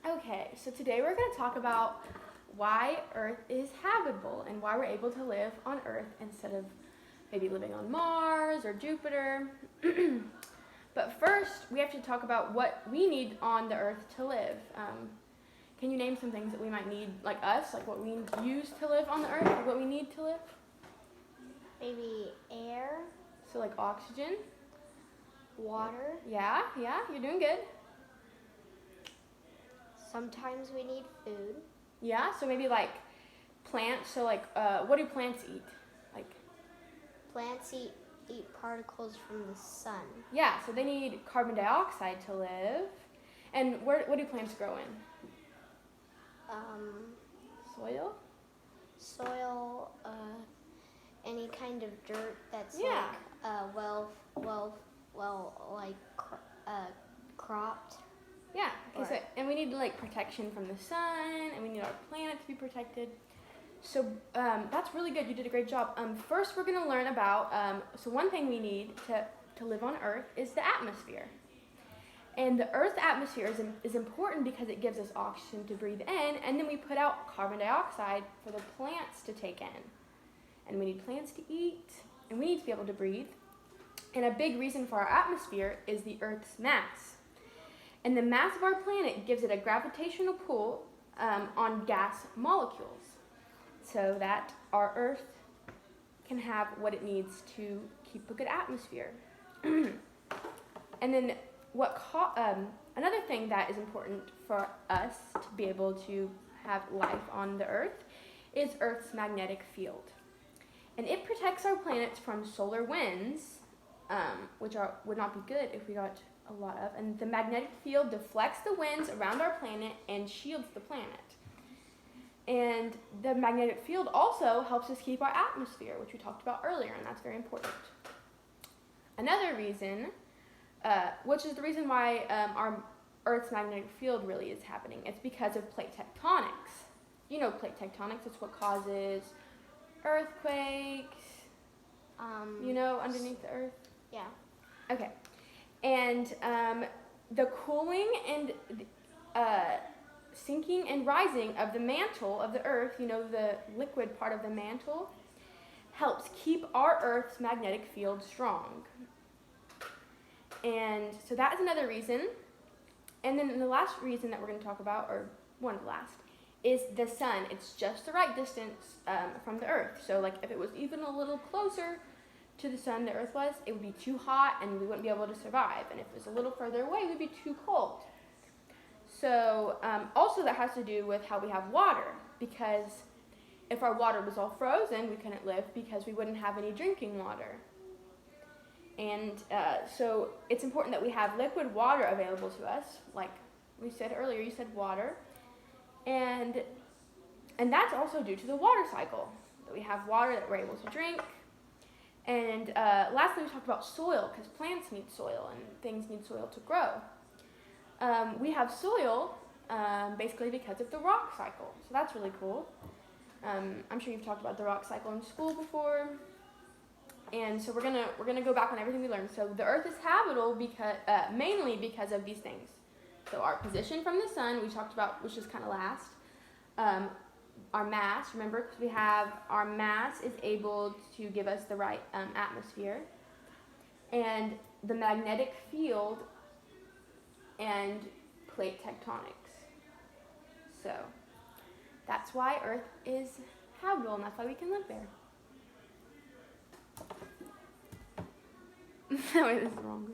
Okay, so today we're going to talk about why Earth is habitable and why we're able to live on Earth instead of maybe living on Mars or Jupiter. But first, we have to talk about what we need on the Earth to live. Can you name some things that we might need, like us, like what we use to live on the Earth, or what we need to live? Maybe air, So like oxygen. water. Yeah, you're doing good. Sometimes we need food. Yeah, so maybe like plants. So like, what do plants eat? Like, Plants eat particles from the sun. yeah, so they need carbon dioxide to live. And what do plants grow in? Soil? Soil, any kind of dirt that's Yeah. cropped. Yeah, okay, so, Right. and we need like protection from the sun, and we need our planet to be protected. So that's really good. You did a great job. First, we're going to learn about. So one thing we need to live on Earth is the atmosphere. And the Earth's atmosphere is important because it gives us oxygen to breathe in, and then we put out carbon dioxide for the plants to take in. And we need plants to eat, and we need to be able to breathe. And a big reason for our atmosphere is the Earth's mass. And the mass of our planet gives it a gravitational pull on gas molecules, so that our Earth can have what it needs to keep a good atmosphere. And then another thing that is important for us to be able to have life on the Earth is Earth's magnetic field. And it protects our planets from solar winds, which would not be good if we got a lot of. And the magnetic field deflects the winds around our planet and shields the planet. And the magnetic field also helps us keep our atmosphere, which we talked about earlier, and that's very important. Another reason, which is the reason why our Earth's magnetic field really is happening, it's because of plate tectonics. You know plate tectonics, it's what causes earthquakes, underneath the Earth. Yeah. Okay. And the cooling and sinking and rising of the mantle of the Earth, the liquid part of the mantle, helps keep our Earth's magnetic field strong. And so that is another reason. And then the last reason that we're going to talk about, or one of the last, is the sun. It's just the right distance from the Earth. So like if it was even a little closer to the sun the Earth was, it would be too hot and we wouldn't be able to survive. And if it was a little further away, we'd be too cold. So also that has to do with how we have water, because if our water was all frozen, we couldn't live because we wouldn't have any drinking water. And so it's important that we have liquid water available to us, like we said earlier, you said water. And that's also due to the water cycle, that we have water that we're able to drink. And lastly, we talked about soil, because plants need soil and things need soil to grow. We have soil basically because of the rock cycle, so that's really cool. I'm sure you've talked about the rock cycle in school before, and so we're gonna go back on everything we learned. So the Earth is habitable mainly because of these things. So our position from the sun, we talked about, which is kind of last. Our mass, remember, because we have our mass is able to give us the right atmosphere, and the magnetic field and plate tectonics. So that's why Earth is habitable, and that's why we can live there. Wait, this is wrong.